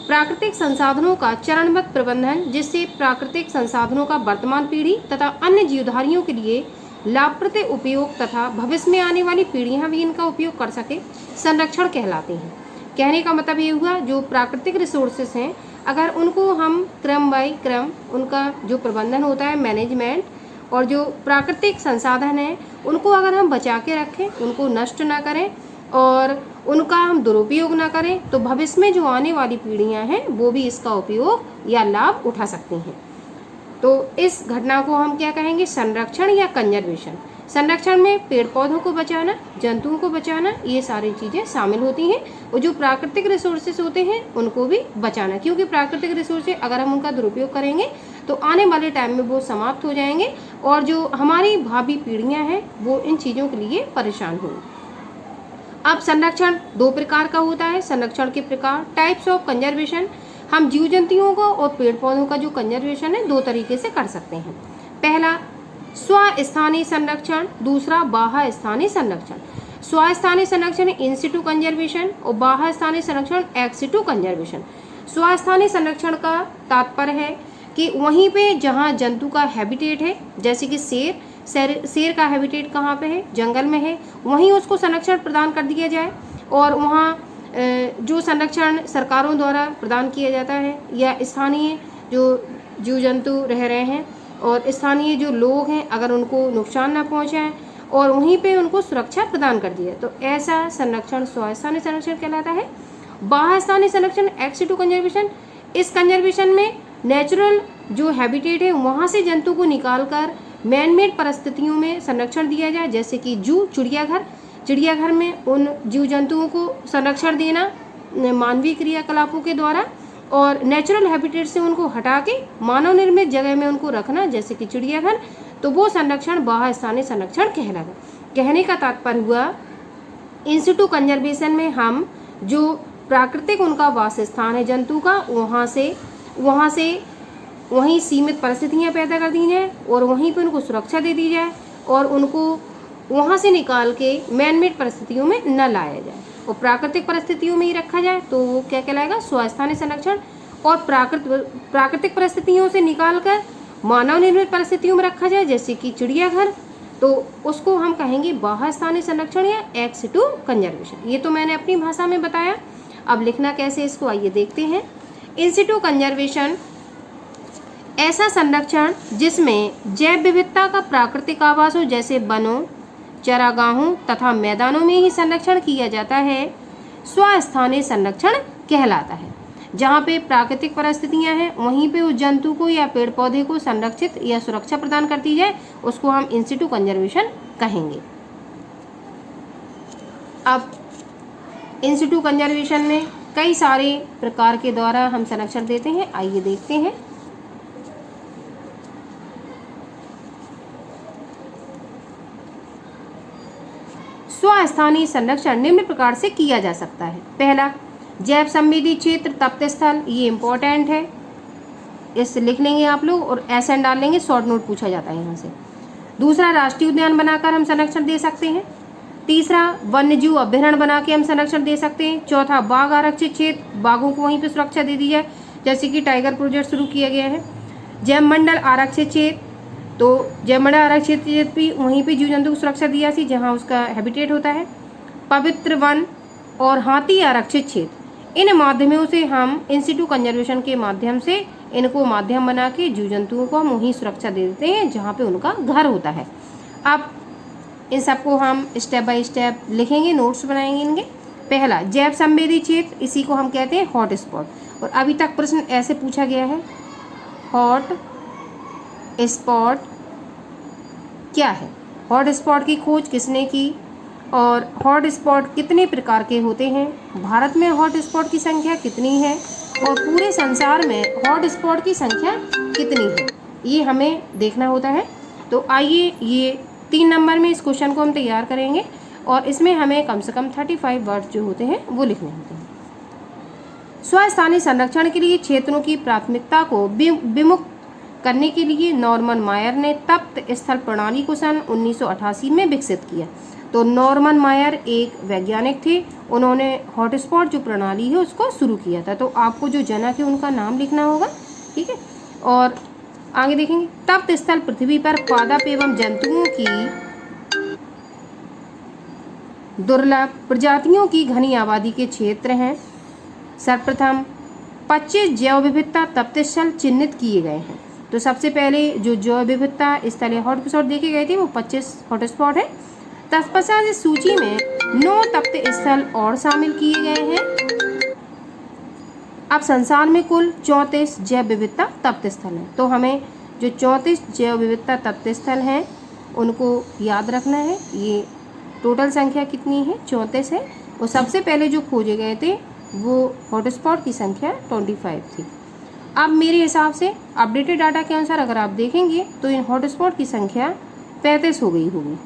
प्राकृतिक संसाधनों का चरणबद्ध प्रबंधन, जिससे प्राकृतिक संसाधनों का वर्तमान पीढ़ी तथा अन्य जीवधारियों के लिए लाभप्रद उपयोग तथा भविष्य में आने वाली पीढ़ियां भी इनका उपयोग कर सके, संरक्षण कहलाते हैं। कहने का मतलब ये हुआ, जो प्राकृतिक रिसोर्सेस हैं, अगर उनको हम क्रम बाई क्रम उनका जो प्रबंधन होता है, मैनेजमेंट, और जो प्राकृतिक संसाधन है उनको अगर हम बचा के रखें, उनको नष्ट ना करें और उनका हम दुरुपयोग ना करें, तो भविष्य में जो आने वाली पीढ़ियां हैं वो भी इसका उपयोग या लाभ उठा सकती हैं। तो इस घटना को हम क्या कहेंगे, संरक्षण या कंजर्वेशन। संरक्षण में पेड़ पौधों को बचाना, जंतुओं को बचाना, ये सारी चीज़ें शामिल होती हैं, और जो प्राकृतिक रिसोर्सेस होते हैं उनको भी बचाना, क्योंकि प्राकृतिक रिसोर्सेस अगर हम उनका दुरुपयोग करेंगे तो आने वाले टाइम में वो समाप्त हो जाएंगे और जो हमारी भावी पीढ़ियां हैं वो इन चीज़ों के लिए परेशान होंगी। अब संरक्षण दो प्रकार का होता है। संरक्षण के प्रकार, टाइप्स ऑफ कंजर्वेशन, हम जीव जंतुओं का और पेड़ पौधों का जो कंजर्वेशन है दो तरीके से कर सकते हैं। पहला स्वस्थानीय संरक्षण, दूसरा बाह्य स्थानीय संरक्षण। स्वस्थानीय संरक्षण इन सिटू कंजर्वेशन और बाह्य स्थानीय संरक्षण एक्स सिटू कंजर्वेशन। स्वस्थानीय संरक्षण का तात्पर्य है कि वहीं पे जहाँ जंतु का हैबिटेट है, जैसे कि शेर का हैबिटेट कहाँ पे है, जंगल में है, वहीं उसको संरक्षण प्रदान कर दिया जाए, और वहाँ जो संरक्षण सरकारों द्वारा प्रदान किया जाता है या स्थानीय जो जीव जंतु रह रहे हैं और स्थानीय जो लोग हैं अगर उनको नुकसान ना पहुँचाएं और वहीं पे उनको सुरक्षा प्रदान कर दी है, तो ऐसा संरक्षण स्वस्थानीय संरक्षण कहलाता है। बाह्य स्थानीय संरक्षण एक्स सिटू कंजर्वेशन, इस कंजर्वेशन में नेचुरल जो हैबिटेट है वहाँ से जंतु को निकालकर मैन मेड परिस्थितियों में संरक्षण दिया जाए, जैसे कि जू, चिड़ियाघर में उन जीव जंतुओं को संरक्षण देना मानवीय क्रियाकलापों के द्वारा, और नेचुरल हैबिटेट से उनको हटा के मानव निर्मित जगह में उनको रखना, जैसे कि चिड़ियाघर, तो वो संरक्षण बाह्य स्थानीय संरक्षण कहलाएगा। कहने का तात्पर्य हुआ, इन सिटू कंजर्वेशन में हम जो प्राकृतिक उनका वासस्थान है जंतु का, वहाँ से वहीं सीमित परिस्थितियाँ पैदा कर दी जाए और वहीं पर उनको सुरक्षा दे दी जाए और उनको वहाँ से निकाल के मैनमेड परिस्थितियों में न लाया जाए और प्राकृतिक परिस्थितियों में ही रखा जाए, तो वो क्या कहलाएगा, स्वस्थानीय संरक्षण। और प्राकृतिक परिस्थितियों से निकालकर मानव निर्मित परिस्थितियों में रखा जाए, जैसे कि चिड़ियाघर, तो उसको हम कहेंगे बाह्य स्थानीय संरक्षण या एक्स सिटू कंजर्वेशन। ये तो मैंने अपनी भाषा में बताया, अब लिखना कैसे इसको आइए देखते हैं। इन सिटू कंजर्वेशन ऐसा संरक्षण जिसमें जैव विविधता का प्राकृतिक आवास हो, जैसे वनों, चरागाहों तथा मैदानों में ही संरक्षण किया जाता है, स्वस्थानीय संरक्षण कहलाता है। जहाँ पे प्राकृतिक परिस्थितियाँ हैं वहीं पे उस जंतु को या पेड़ पौधे को संरक्षित या सुरक्षा प्रदान करती जाए, उसको हम इन सिटू कंजर्वेशन कहेंगे। अब इन सिटू कंजर्वेशन में कई सारे प्रकार के द्वारा हम संरक्षण देते हैं, आइए देखते हैं। स्वस्थानीय संरक्षण निम्न प्रकार से किया जा सकता है। पहला, जैव संवेदी क्षेत्र तप्त स्थल, ये इम्पोर्टेंट है, इस लिख लेंगे आप लोग और एसएन डाल लेंगे, शॉर्ट नोट पूछा जाता है यहाँ से। दूसरा, राष्ट्रीय उद्यान बनाकर हम संरक्षण दे सकते हैं। तीसरा, वन्यजीव अभ्यारण्य बना के हम संरक्षण दे सकते हैं। चौथा, बाघ आरक्षित क्षेत्र, बाघों को वहीं पर सुरक्षा दे दी जाए, जैसे कि टाइगर प्रोजेक्ट शुरू किया गया है। जैव मंडल आरक्षित क्षेत्र, तो जयमंडल आरक्षित क्षेत्र भी वहीं पे जीव जंतु को सुरक्षा दिया थी जहाँ उसका हैबिटेट होता है। पवित्र वन और हाथी आरक्षित क्षेत्र, इन माध्यमों से हम इन सिटू कंजर्वेशन के माध्यम से इनको माध्यम बना के जीव जंतुओं को हम वहीं सुरक्षा दे देते हैं जहाँ पे उनका घर होता है। अब इन सबको हम स्टेप बाय स्टेप लिखेंगे, नोट्स बनाएंगे इनके। पहला जैव संवेदी क्षेत्र, इसी को हम कहते हैं हॉट स्पॉट। और अभी तक प्रश्न ऐसे पूछा गया है, हॉट स्पॉट क्या है, हॉट स्पॉट की खोज किसने की, और हॉट स्पॉट कितने प्रकार के होते हैं, भारत में हॉट स्पॉट की संख्या कितनी है, और पूरे संसार में हॉट स्पॉट की संख्या कितनी है, ये हमें देखना होता है। तो आइए ये 3 नंबर में इस क्वेश्चन को हम तैयार करेंगे, और इसमें हमें कम से कम 35 वर्ड जो होते हैं वो लिखने होते हैं। स्वस्थानीय संरक्षण के लिए क्षेत्रों की प्राथमिकता को विमुक्त करने के लिए नॉर्मन मायर ने तप्त स्थल प्रणाली को सन 1988 में विकसित किया। तो नॉर्मन मायर एक वैज्ञानिक थे, उन्होंने हॉटस्पॉट जो प्रणाली है उसको शुरू किया था। तो आपको जो जनक है उनका नाम लिखना होगा, ठीक है। और आगे देखेंगे, तप्त स्थल पृथ्वी पर पादप एवं जंतुओं की दुर्लभ प्रजातियों की घनी आबादी के क्षेत्र हैं। सर्वप्रथम 25 जैव विविधता तप्त स्थल चिन्हित किए गए हैं। तो सबसे पहले जो जैव विविधता स्थलीय हॉटस्पॉट देखे गए थे वो 25 हॉटस्पॉट है। तत्पश्चात इस सूची में 9 तप्त स्थल और शामिल किए गए हैं। अब संसार में कुल 34 जैव विविधता तप्त स्थल हैं। तो हमें जो 34 जैव विविधता तप्त स्थल हैं उनको याद रखना है। ये टोटल संख्या कितनी है, 34 है। और सबसे पहले जो खोजे गए थे वो हॉटस्पॉट की संख्या 25 थी। अब मेरे हिसाब से अपडेटेड डाटा के अनुसार अगर आप देखेंगे तो इन हॉटस्पॉट की संख्या 35 हो गई होगी,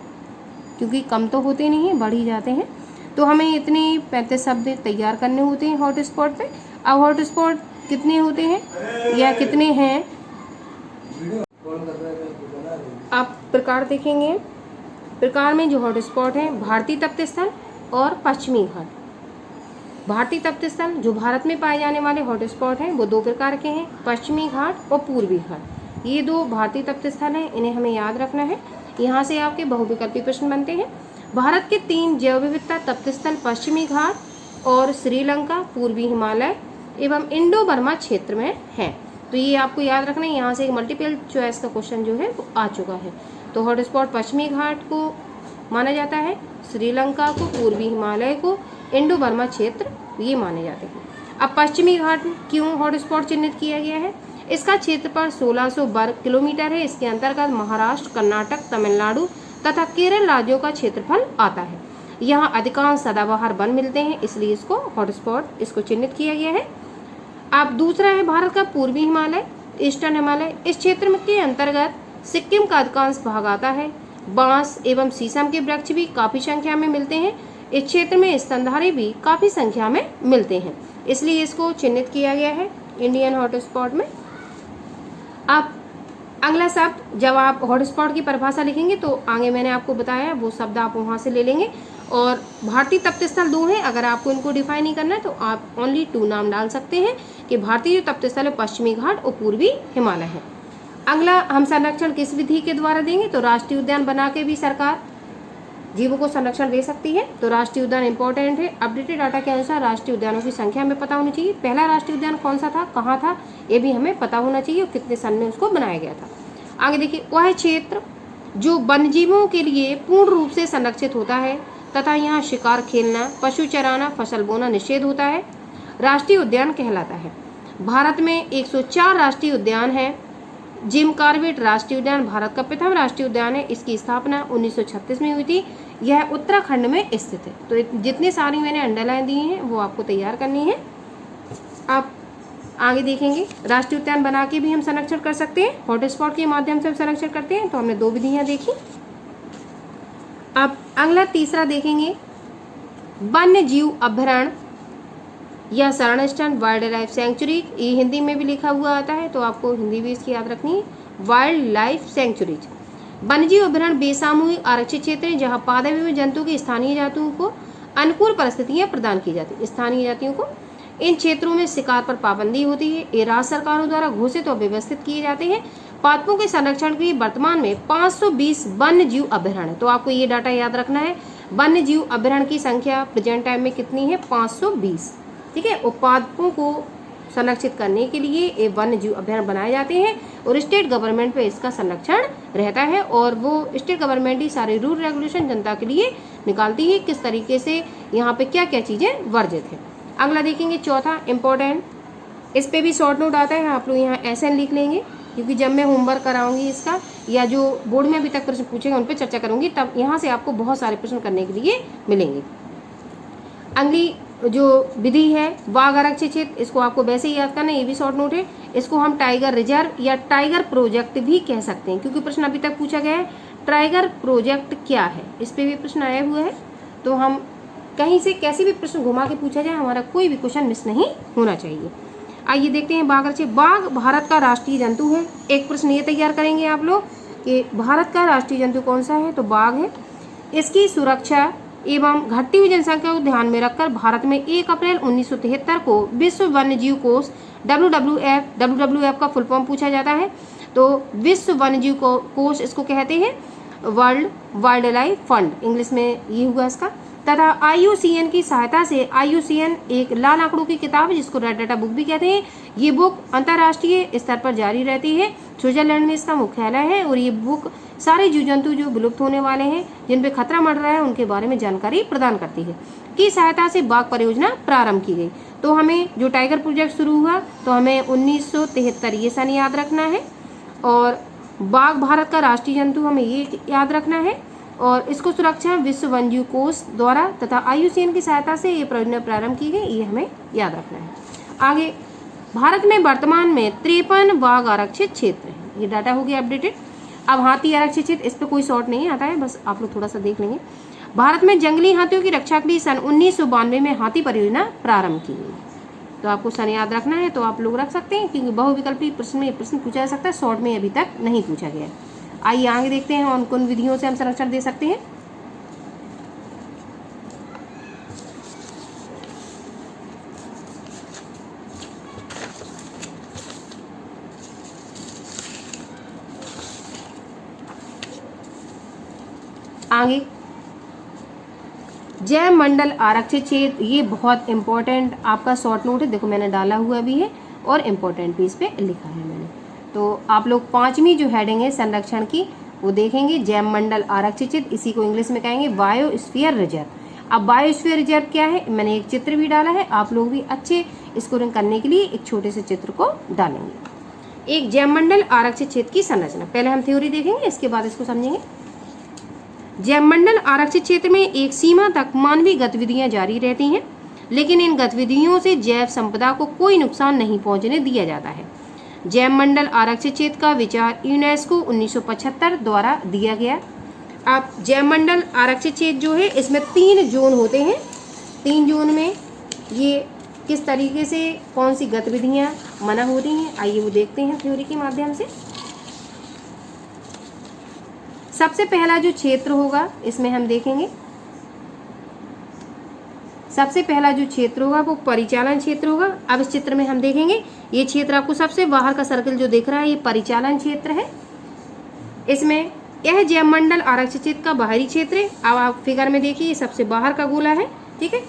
क्योंकि कम तो होते नहीं हैं, बढ़ ही जाते हैं। तो हमें इतने 35 शब्द तैयार करने होते हैं हॉटस्पॉट पे। अब हॉटस्पॉट कितने होते हैं या कितने हैं, आप प्रकार देखेंगे। प्रकार में जो हॉटस्पॉट है भारतीय तप्त स्थल और पश्चिमी घाट। भारतीय तप्त स्थल जो भारत में पाए जाने वाले हॉटस्पॉट हैं वो 2 प्रकार के हैं, पश्चिमी घाट और पूर्वी घाट। ये 2 भारतीय तप्त स्थल हैं, इन्हें हमें याद रखना है। यहाँ से आपके बहुविकल्पी प्रश्न बनते हैं। भारत के 3 जैव विविधता तप्त स्थल पश्चिमी घाट और श्रीलंका, पूर्वी हिमालय एवं इंडो बर्मा क्षेत्र में हैं। तो ये आपको याद रखना है। यहाँ से एक मल्टीपल चॉइस का क्वेश्चन जो है वो आ चुका है। तो हॉटस्पॉट पश्चिमी घाट को माना जाता है, श्रीलंका को, पूर्वी हिमालय को, इंडो बर्मा क्षेत्र ये माने जाते हैं। अब पश्चिमी घाट क्यों हॉटस्पॉट चिन्हित किया गया है, इसका क्षेत्रफल 1600 वर्ग किलोमीटर है। इसके अंतर्गत महाराष्ट्र, कर्नाटक, तमिलनाडु तथा केरल राज्यों का क्षेत्रफल आता है। यहाँ अधिकांश सदाबहार वन मिलते हैं, इसलिए इसको हॉटस्पॉट इसको चिन्हित किया गया है। अब दूसरा है भारत का पूर्वी हिमालय, ईस्टर्न हिमालय। इस क्षेत्र के अंतर्गत सिक्किम का अधिकांश भाग आता है। बांस एवं शीशम के वृक्ष भी काफी संख्या में मिलते हैं। इस क्षेत्र में स्तनधारी भी काफी संख्या में मिलते हैं, इसलिए इसको चिन्हित किया गया है इंडियन हॉटस्पॉट में। अब अगला शब्द, जब आप हॉटस्पॉट की परिभाषा लिखेंगे तो आगे मैंने आपको बताया वो शब्द आप वहाँ से ले लेंगे। और भारतीय तप्त स्थल 2 हैं, अगर आपको इनको डिफाइन नहीं करना है तो आप ओनली 2 नाम डाल सकते हैं कि भारतीय जो तप्त स्थल है पश्चिमी घाट और पूर्वी हिमालय है। अगला, हम संरक्षण किस विधि के द्वारा देंगे, तो राष्ट्रीय उद्यान बना के भी सरकार जीवों को संरक्षण दे सकती है। तो राष्ट्रीय उद्यान इंपॉर्टेंट है। अपडेटेड डाटा के अनुसार राष्ट्रीय उद्यानों की संख्या हमें पता होनी चाहिए। पहला राष्ट्रीय उद्यान कौन सा था, कहाँ था, ये भी हमें पता होना चाहिए और कितने सन में उसको बनाया गया था। आगे देखिए, वह क्षेत्र जो वन्यजीवों के लिए पूर्ण रूप से संरक्षित होता है तथा यहाँ शिकार खेलना, पशु चराना, फसल बोना निषेध होता है, राष्ट्रीय उद्यान कहलाता है। भारत में 104 राष्ट्रीय उद्यान हैं। जिम कॉर्बेट राष्ट्रीय उद्यान भारत का प्रथम राष्ट्रीय उद्यान है। इसकी स्थापना 1936 में हुई थी। यह उत्तराखंड में स्थित है। तो जितनी सारी मैंने अंडरलाइन दी हैं वो आपको तैयार करनी है। आप आगे देखेंगे, राष्ट्रीय उद्यान बना के भी हम संरक्षण कर सकते हैं, हॉटस्पॉट के माध्यम से हम संरक्षण करते हैं। तो हमने 2 विधियाँ देखी। अब अगला तीसरा देखेंगे, वन्य जीव अभयारण्य या शरण वाइल्ड लाइफ सेंचुरी। ये हिंदी में भी लिखा हुआ आता है, तो आपको हिंदी भी इसकी याद रखनी है। वाइल्ड लाइफ सेंचुरीज वन्यजीव अभयारण्य बेसामूहिक आरक्षित क्षेत्र है जहाँ पादप एवं जंतु की स्थानीय जातियों को अनुकूल परिस्थितियाँ प्रदान की जाती हैं। स्थानीय जातियों को इन क्षेत्रों में शिकार पर पाबंदी होती है। ये राज्य सरकारों द्वारा घोषित और व्यवस्थित किए जाते हैं। पादपों के संरक्षण के लिए वर्तमान में 520 वन्य जीव अभयारण्य। तो आपको ये डाटा याद रखना है, वन्य जीव अभयारण्य की संख्या प्रेजेंट टाइम में कितनी है, 520। ठीक है। और पादपों को संरक्षित करने के लिए ये वन्य जीव अभयारण्य बनाए जाते हैं और स्टेट गवर्नमेंट पे इसका संरक्षण रहता है। और वो स्टेट गवर्नमेंट ही सारे रूल रेगुलेशन जनता के लिए निकालती है, किस तरीके से यहाँ पे क्या क्या चीज़ें वर्जित है। अगला देखेंगे चौथा इम्पोर्टेंट, इस पे भी शॉर्ट नोट आता है, आप लोग यहाँ SN लिख लेंगे, क्योंकि जब मैं होमवर्क कराऊंगी इसका या जो बोर्ड में अभी तक प्रश्न पूछेंगे उन पर चर्चा करूंगी, तब यहाँ से आपको बहुत सारे प्रश्न करने के लिए मिलेंगे। अगली जो विधि है बाघ आरक्षित क्षेत्र, इसको आपको वैसे ही याद करना है, ये भी शॉर्ट नोट है। इसको हम टाइगर रिजर्व या टाइगर प्रोजेक्ट भी कह सकते हैं, क्योंकि प्रश्न अभी तक पूछा गया है टाइगर प्रोजेक्ट क्या है, इस पर भी प्रश्न आया हुआ है। तो हम कहीं से कैसे भी प्रश्न घुमा के पूछा जाए, हमारा कोई भी क्वेश्चन मिस नहीं होना चाहिए। आइए देखते हैं बाघ आरक्षित। बाघ भारत का राष्ट्रीय जंतु है। एक प्रश्न ये तैयार करेंगे आप लोग कि भारत का राष्ट्रीय जंतु कौन सा है, तो बाघ है। इसकी सुरक्षा एवं घटती हुई जनसंख्या को ध्यान में रखकर भारत में 1 अप्रैल 1973 को विश्व वन्यजीव कोष WWF का फुल फॉर्म पूछा जाता है, तो विश्व वन्यजीव कोष इसको कहते हैं, world wild life fund English में ये हुआ इसका। तथा IUCN की सहायता से, IUCN एक लाल आंकड़ों की किताब है जिसको रेड डाटा बुक भी कहते हैं। ये बुक अंतर्राष्ट्रीय स्तर पर जारी रहती है, स्विट्जरलैंड में इसका मुख्यालय है, और ये बुक सारे जीव जंतु जो विलुप्त होने वाले हैं, जिन पे खतरा मंड रहा है, उनके बारे में जानकारी प्रदान करती है। की सहायता से बाघ परियोजना प्रारंभ की गई। तो हमें जो टाइगर प्रोजेक्ट शुरू हुआ तो हमें 1973 ये सन याद रखना है, और बाघ भारत का राष्ट्रीय जंतु हमें ये याद रखना है, और इसको सुरक्षा विश्व वन्यजीव कोष द्वारा तथा IUCN की सहायता से ये परियोजना प्रारंभ की गई, ये हमें याद रखना है। आगे, भारत में वर्तमान में 53 बाघ आरक्षित क्षेत्र हैं, ये डाटा हो गया अपडेटेड। अब हाथी आरक्षित क्षेत्र, इस पर कोई शॉर्ट नहीं आता है, बस आप लोग थोड़ा सा देख लेंगे। भारत में जंगली हाथियों की रक्षा के लिए सन 1992 में हाथी परियोजना प्रारंभ की गई। तो आपको सन याद रखना है तो आप लोग रख सकते हैं, क्योंकि बहुविकल्पी प्रश्न में प्रश्न पूछा जा सकता है, शॉर्ट में अभी तक नहीं पूछा गया। आइए आगे देखते हैं और कौन विधियों से हम संरक्षण दे सकते हैं। आगे, जैव मंडल आरक्षित क्षेत्र, ये बहुत इंपॉर्टेंट आपका शॉर्ट नोट है, देखो मैंने डाला हुआ भी है और इम्पोर्टेंट भी इस पे लिखा है मैंने। तो आप लोग 5वीं जो हेडिंग है संरक्षण की वो देखेंगे, जैव मंडल आरक्षित क्षेत्र, इसी को इंग्लिश में कहेंगे बायोस्फीयर रिजर्व। अब बायोस्फीयर रिजर्व क्या है, मैंने एक चित्र भी डाला है, आप लोग भी अच्छे स्कोरिंग करने के लिए एक छोटे से चित्र को डालेंगे। एक जैव मंडल आरक्षित क्षेत्र की संरचना, पहले हम थ्योरी देखेंगे, इसके बाद इसको समझेंगे। जैव मंडल आरक्षित क्षेत्र में एक सीमा तक मानवीय गतिविधियां जारी रहती हैं, लेकिन इन गतिविधियों से जैव संपदा को कोई नुकसान नहीं पहुंचने दिया जाता है। जैव मंडल आरक्षित क्षेत्र का विचार यूनेस्को 1975 द्वारा दिया गया। अब जैव मंडल आरक्षित क्षेत्र जो है, इसमें 3 जोन होते हैं। 3 जोन में ये किस तरीके से कौन सी गतिविधियां मना हो रही हैं, आइए वो देखते हैं थ्योरी के माध्यम से। सबसे पहला जो क्षेत्र होगा इसमें हम देखेंगे, सबसे पहला जो क्षेत्र होगा वो परिचालन क्षेत्र होगा। अब इस चित्र में हम देखेंगे, ये क्षेत्र आपको सबसे बाहर का सर्कल जो दिख रहा है ये परिचालन क्षेत्र है। इसमें यह जैव मंडल आरक्षित क्षेत्र का बाहरी क्षेत्र है। अब आप फिगर में देखिए, ये सबसे बाहर का गोला है, ठीक है।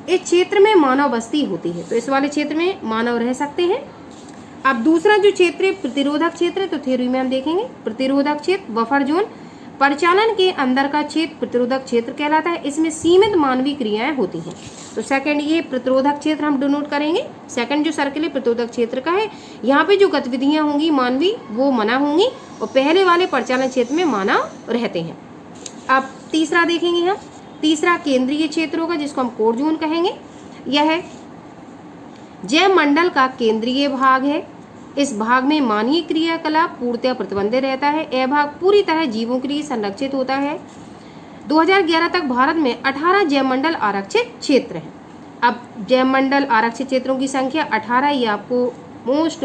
इस क्षेत्र में मानव बस्ती होती है, तो इस वाले क्षेत्र में मानव रह सकते हैं। अब दूसरा जो क्षेत्र है प्रतिरोधक क्षेत्र है, तो थ्योरी में हम देखेंगे प्रतिरोधक क्षेत्र, बफर जोन, परिचालन के अंदर का क्षेत्र प्रतिरोधक क्षेत्र कहलाता है। इसमें सीमित मानवीय क्रियाएं होती हैं। तो सेकंड ये प्रतिरोधक क्षेत्र हम डिनोट करेंगे। सेकंड जो सर्कल है प्रतिरोधक क्षेत्र का है, यहाँ पे जो गतिविधियां होंगी मानवीय वो मना होंगी, और पहले वाले परिचालन क्षेत्र में मानव रहते हैं। अब तीसरा देखेंगे हम, तीसरा केंद्रीय क्षेत्र होगा जिसको हम कोर जोन कहेंगे। यह जैव मंडल का केंद्रीय भाग है। इस भाग में मानवीय क्रियाकलाप पूर्णतः प्रतिबंधित रहता है। यह भाग पूरी तरह जीवों के लिए संरक्षित होता है। 2011 तक भारत में 18 जैव मंडल आरक्षित क्षेत्र हैं। अब जैव मंडल आरक्षित क्षेत्रों की संख्या 18, ये आपको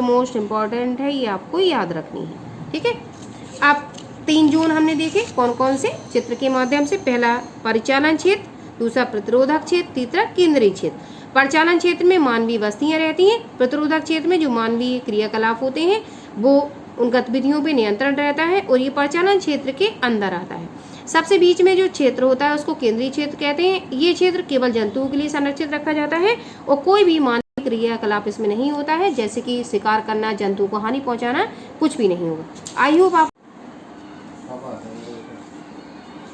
मोस्ट इम्पॉर्टेंट है, ये आपको याद रखनी है, ठीक है। अब 3 जोन हमने देखे कौन कौन से, चित्र के माध्यम से। पहला परिचालन क्षेत्र, दूसरा प्रतिरोधक क्षेत्र, तीसरा केंद्रीय क्षेत्र। परिचालन क्षेत्र में मानवीय बस्तियां रहती हैं। प्रतिरोधक क्षेत्र में जो मानवीय क्रियाकलाप होते हैं वो उन गतिविधियों पे नियंत्रण रहता है, और ये परिचालन क्षेत्र के अंदर आता है। सबसे बीच में जो क्षेत्र होता है उसको केंद्रीय क्षेत्र कहते हैं। ये क्षेत्र केवल जंतुओं के लिए संरक्षित रखा जाता है, और कोई भी मानवीय क्रियाकलाप इसमें नहीं होता है, जैसे कि शिकार करना, जंतुओं को हानि पहुंचाना, कुछ भी नहीं होगा। आई होप आप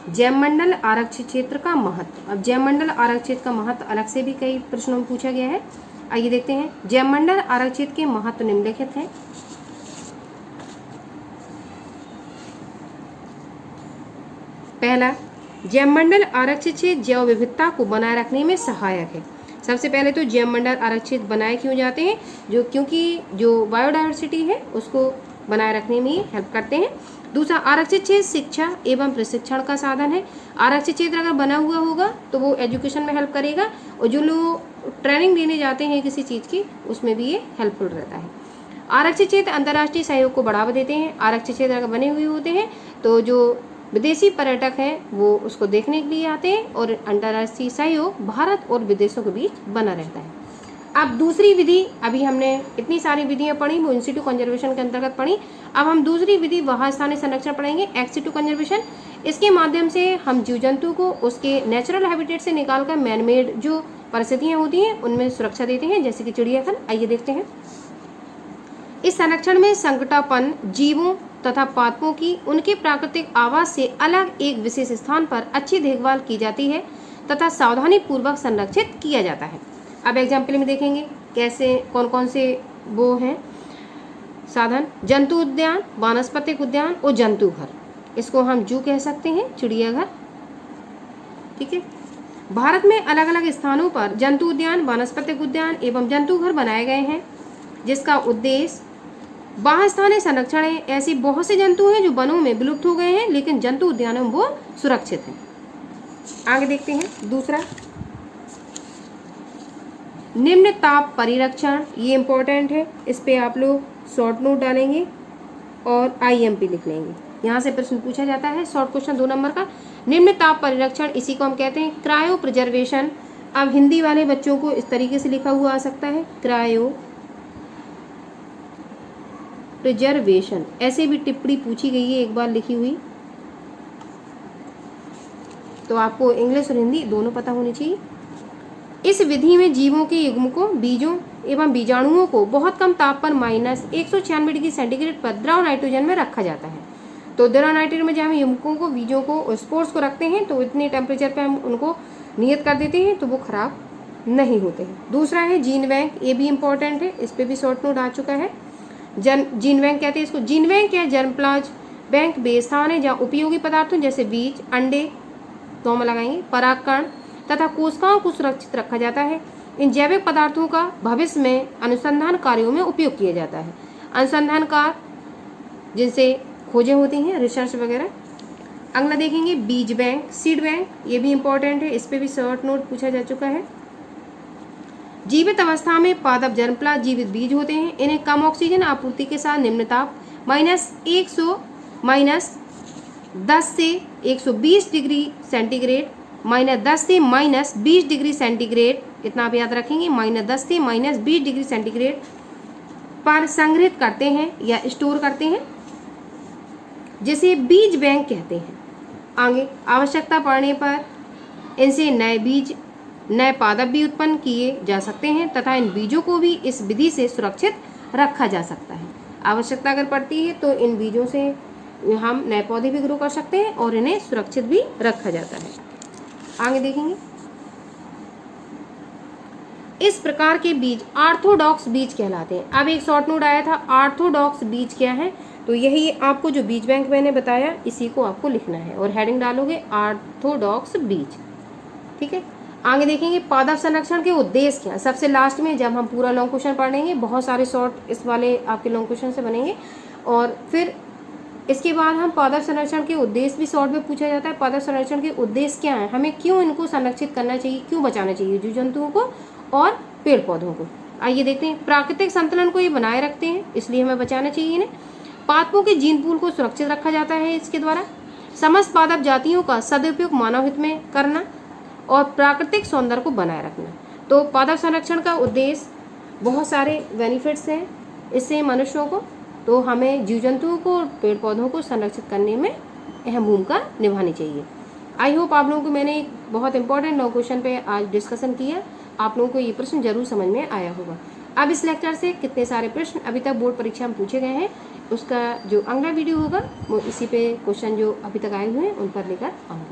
जैवमंडल आरक्षित क्षेत्र का महत्व। अब जैवमंडल आरक्षित का महत्व अलग से भी कई प्रश्नों में पूछा गया है। आइए देखते हैं। जैवमंडल आरक्षित के महत्व निम्नलिखित हैं। पहला, जैवमंडल आरक्षित क्षेत्र जैव विविधता को बनाए रखने में सहायक है। सबसे पहले तो जैवमंडल आरक्षित बनाए क्यों जाते हैं, क्योंकि जो बायोडायवर्सिटी है उसको बनाए रखने में हेल्प करते हैं। दूसरा, आरक्षित क्षेत्र शिक्षा एवं प्रशिक्षण का साधन है। आरक्षित क्षेत्र अगर बना हुआ होगा तो वो एजुकेशन में हेल्प करेगा, और जो लोग ट्रेनिंग लेने जाते हैं किसी चीज़ की उसमें भी ये हेल्पफुल रहता है। आरक्षित क्षेत्र अंतर्राष्ट्रीय सहयोग को बढ़ावा देते हैं। आरक्षित क्षेत्र अगर बने हुए होते हैं तो जो विदेशी पर्यटक हैं वो उसको देखने के लिए आते हैं, और अंतर्राष्ट्रीय सहयोग भारत और विदेशों के बीच बना रहता है। अब दूसरी विधि, अभी हमने इतनी सारी विधियां पढ़ी, वो इंस्टीट्यूट कंजर्वेशन के अंतर्गत पढ़ी। अब हम दूसरी विधि वहाँ स्थानीय संरक्षण पढ़ेंगे, एक्सिटू कंजर्वेशन। इसके माध्यम से हम जीव जंतु को उसके नेचुरल हैबिटेट से निकालकर मैन मेड जो परिस्थितियाँ होती हैं उनमें सुरक्षा देते हैं, जैसे कि चिड़ियाघर। आइए देखते हैं। इस संरक्षण में संकटापन्न जीवों तथा पादपों की उनके प्राकृतिक आवास से अलग एक विशेष स्थान पर अच्छी देखभाल की जाती है तथा सावधानी पूर्वक संरक्षित किया जाता है। अब एग्जाम्पल में देखेंगे कैसे कौन कौन से वो हैं साधन। जंतु उद्यान, वानस्पतिक उद्यान और जंतु घर, इसको हम जू कह सकते हैं, चिड़ियाघर। ठीक है। भारत में अलग अलग स्थानों पर जंतु उद्यान, वानस्पतिक उद्यान एवं जंतु घर बनाए गए हैं, जिसका उद्देश्य बाह्य स्थानीय संरक्षण है। ऐसे बहुत से जंतु हैं जो वनों में विलुप्त हो गए हैं, लेकिन जंतु उद्यानों में वो सुरक्षित हैं। आगे देखते हैं। दूसरा, निम्न ताप परिरक्षण, ये इंपॉर्टेंट है, इस पे आप लोग शॉर्ट नोट डालेंगे और IMP लिख लेंगे। यहाँ से प्रश्न पूछा जाता है, शॉर्ट क्वेश्चन 2 नंबर का। निम्न ताप परिरक्षण, इसी को हम कहते हैं क्रायो प्रिजर्वेशन। अब हिंदी वाले बच्चों को इस तरीके से लिखा हुआ आ सकता है, क्रायो प्रिजर्वेशन। ऐसे भी टिप्पणी पूछी गई है एक बार लिखी हुई, तो आपको इंग्लिश और हिंदी दोनों पता होनी चाहिए। इस विधि में जीवों के युग्मकों, बीजों एवं बीजाणुओं को बहुत कम ताप पर -196 डिग्री सेंटीग्रेड पर द्रव नाइट्रोजन में रखा जाता है। तो द्रव नाइट्रोजन में जब हम युग्मकों को, बीजों को और स्पोर्स को रखते हैं तो इतने टेम्परेचर पर हम उनको नियत कर देते हैं तो वो खराब नहीं होते हैं। दूसरा है जीन बैंक, ये भी इंपॉर्टेंट है, इस पर भी शॉर्ट नोट आ चुका है। जीन बैंक कहते हैं इसको। जीन बैंक या जर्म प्लाज बैंक वे स्थान है जहाँ उपयोगी पदार्थों जैसे बीज, अंडे, तो हम लगाएंगे, परागकण तथा कोशिकाओं को सुरक्षित रखा जाता है। इन जैविक पदार्थों का भविष्य में अनुसंधान कार्यों में उपयोग किया जाता है। अनुसंधानकार जिनसे खोजें होती हैं, रिसर्च वगैरह। अगला देखेंगे बीज बैंक, सीड बैंक, ये भी इंपॉर्टेंट है, इस पर भी शॉर्ट नोट पूछा जा चुका है। जीवित अवस्था में पादप जर्मप्लाज जीवित बीज होते हैं। इन्हें कम ऑक्सीजन आपूर्ति के साथ निम्न ताप -10 से 120 डिग्री सेंटीग्रेड, -10 से -20 डिग्री सेंटीग्रेड, इतना आप याद रखेंगे, -10 से -20 डिग्री सेंटीग्रेड पर संग्रहित करते हैं या स्टोर करते हैं, जिसे बीज बैंक कहते हैं। आगे आवश्यकता पड़ने पर इनसे नए बीज, नए पादप भी उत्पन्न किए जा सकते हैं तथा इन बीजों को भी इस विधि से सुरक्षित रखा जा सकता है। आवश्यकता अगर पड़ती है तो इन बीजों से हम नए पौधे भी ग्रो कर सकते हैं और इन्हें सुरक्षित भी रखा जाता है। आगे देखेंगे। इस प्रकार के बीज ऑर्थोडॉक्स बीज कहलाते हैं। अब एक शॉर्ट नोट आया था, ऑर्थोडॉक्स बीज क्या है, तो यही आपको जो बीज बैंक मैंने बताया इसी को आपको लिखना है और हेडिंग डालोगे ऑर्थोडॉक्स बीज। ठीक है। आगे देखेंगे पादप संरक्षण के उद्देश्य क्या है। सबसे लास्ट में जब हम पूरा लॉन्ग क्वेश्चन पढ़ेंगे, बहुत सारे शॉर्ट इस वाले आपके लॉन्ग क्वेश्चन से बनेंगे, और फिर इसके बाद हम पादप संरक्षण के उद्देश्य भी शॉर्ट में पूछा जाता है। पादप संरक्षण के उद्देश्य क्या है, हमें क्यों इनको संरक्षित करना चाहिए, क्यों बचाना चाहिए जीव जंतुओं को और पेड़ पौधों को। आइए देखते हैं। प्राकृतिक संतुलन को ये बनाए रखते हैं, इसलिए हमें बचाना चाहिए इन्हें। पादपों के जीन पूल को सुरक्षित रखा जाता है इसके द्वारा। समस्त पादप जातियों का सदुपयोग मानव हित में करना और प्राकृतिक सौंदर्य को बनाए रखना। तो पादप संरक्षण का उद्देश्य बहुत सारे बेनिफिट्स हैं इससे मनुष्यों को, तो हमें जीव जंतुओं को और पेड़ पौधों को संरक्षित करने में अहम भूमिका निभानी चाहिए। आई होप आप लोगों को मैंने एक बहुत इंपॉर्टेंट लॉन्ग क्वेश्चन पे आज डिस्कशन किया, आप लोगों को ये प्रश्न जरूर समझ में आया होगा। अब इस लेक्चर से कितने सारे प्रश्न अभी तक बोर्ड परीक्षा में पूछे गए हैं, उसका जो अगला वीडियो होगा वो इसी पे क्वेश्चन जो अभी तक आए हुए हैं उन पर लेकर आऊँगा।